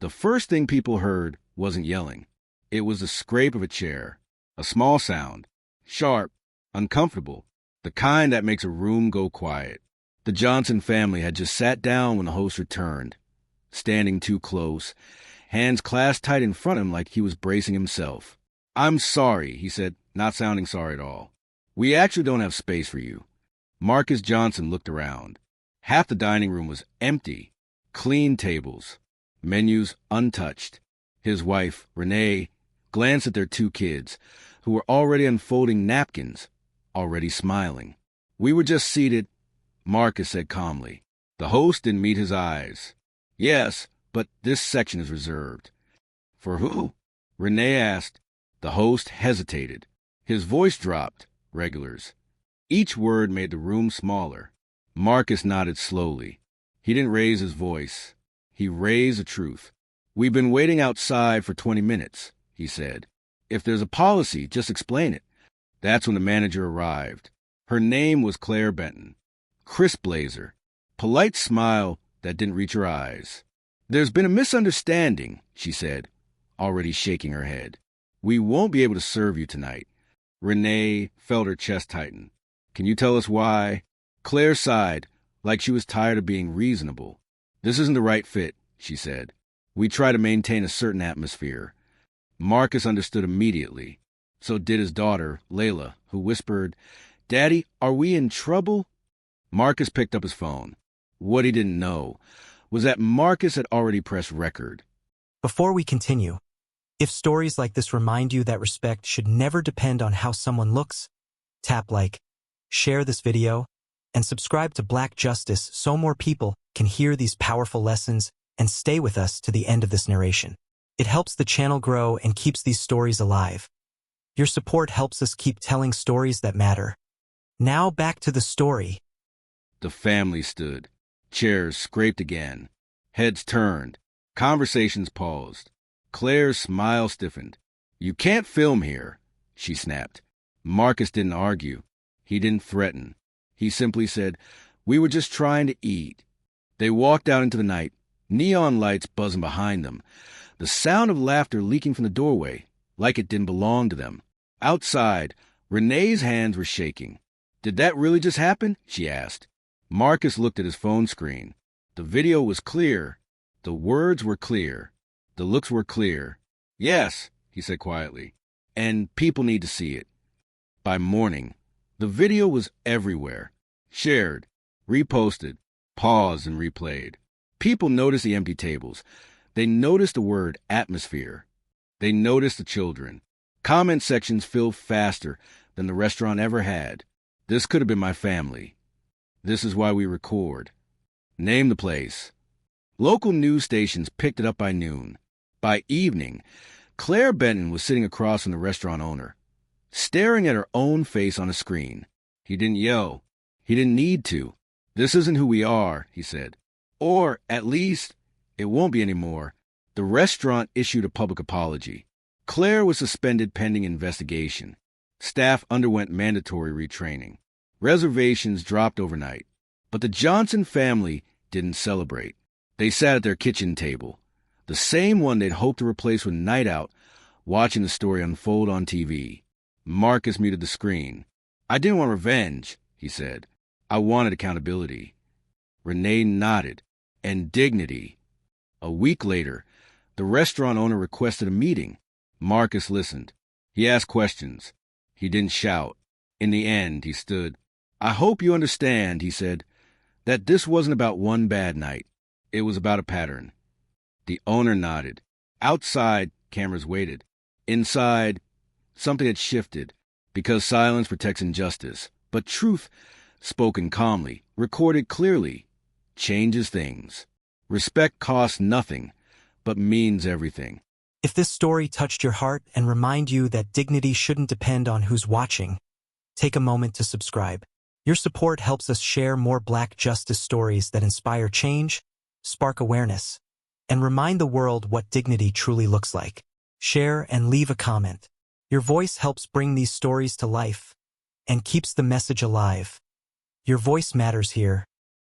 The first thing people heard wasn't yelling. It was the scrape of a chair, a small sound, sharp, uncomfortable, the kind that makes a room go quiet. The Johnson family had just sat down when the host returned, standing too close, hands clasped tight in front of him like he was bracing himself. "I'm sorry," he said, not sounding sorry at all. "We actually don't have space for you." Marcus Johnson looked around. Half the dining room was empty, clean tables, menus untouched. His wife, Renee, glanced at their 2 kids, who were already unfolding napkins, already smiling. "We were just seated," Marcus said calmly. The host didn't meet his eyes. "Yes, but this section is reserved." "For who?" Renee asked. The host hesitated. His voice dropped. "Regulars." Each word made the room smaller. Marcus nodded slowly. He didn't raise his voice. He raised the truth. "We've been waiting outside for 20 minutes, he said. "If there's a policy, just explain it." That's when the manager arrived. Her name was Claire Benton. Crisp blazer. Polite smile that didn't reach her eyes. "There's been a misunderstanding," she said, already shaking her head. "We won't be able to serve you tonight." Renee felt her chest tighten. "Can you tell us why?" Claire sighed, like she was tired of being reasonable. "This isn't the right fit," she said. "We try to maintain a certain atmosphere." Marcus understood immediately. So did his daughter, Layla, who whispered, "Daddy, are we in trouble?" Marcus picked up his phone. What he didn't know was that Marcus had already pressed record. Before we continue, if stories like this remind you that respect should never depend on how someone looks, tap like, share this video, and subscribe to Black Justice so more people can hear these powerful lessons and stay with us to the end of this narration. It helps the channel grow and keeps these stories alive. Your support helps us keep telling stories that matter. Now back to the story. The family stood. Chairs scraped again. Heads turned. Conversations paused. Claire's smile stiffened. "You can't film here," she snapped. Marcus didn't argue. He didn't threaten. He simply said, "We were just trying to eat." They walked out into the night, neon lights buzzing behind them, the sound of laughter leaking from the doorway, like it didn't belong to them. Outside, Renee's hands were shaking. "Did that really just happen?" she asked. Marcus looked at his phone screen. The video was clear. The words were clear. The looks were clear. "Yes," he said quietly, "and people need to see it." By morning, the video was everywhere. Shared, reposted, paused, and replayed. People noticed the empty tables. They noticed the word atmosphere. They noticed the children. Comment sections filled faster than the restaurant ever had. "This could have been my family. This is why we record." Name the place. Local news stations picked it up by noon. By evening, Claire Benton was sitting across from the restaurant owner, staring at her own face on a screen. He didn't yell. He didn't need to. "This isn't who we are," he said. "Or, at least, it won't be anymore." The restaurant issued a public apology. Claire was suspended pending investigation. Staff underwent mandatory retraining. Reservations dropped overnight. But the Johnson family didn't celebrate. They sat at their kitchen table, the same one they'd hoped to replace with Night Out, watching the story unfold on TV. Marcus muted the screen. "I didn't want revenge," he said. "I wanted accountability." Renee nodded. "And dignity." A week later, the restaurant owner requested a meeting. Marcus listened. He asked questions. He didn't shout. In the end, he stood. "I hope you understand," he said, "that this wasn't about one bad night. It was about a pattern." The owner nodded. Outside, cameras waited. Inside, something had shifted, because silence protects injustice. But truth, spoken calmly, recorded clearly, changes things. Respect costs nothing, but means everything. If this story touched your heart and remind you that dignity shouldn't depend on who's watching, take a moment to subscribe. Your support helps us share more Black justice stories that inspire change, spark awareness, and remind the world what dignity truly looks like. Share and leave a comment. Your voice helps bring these stories to life and keeps the message alive. Your voice matters here,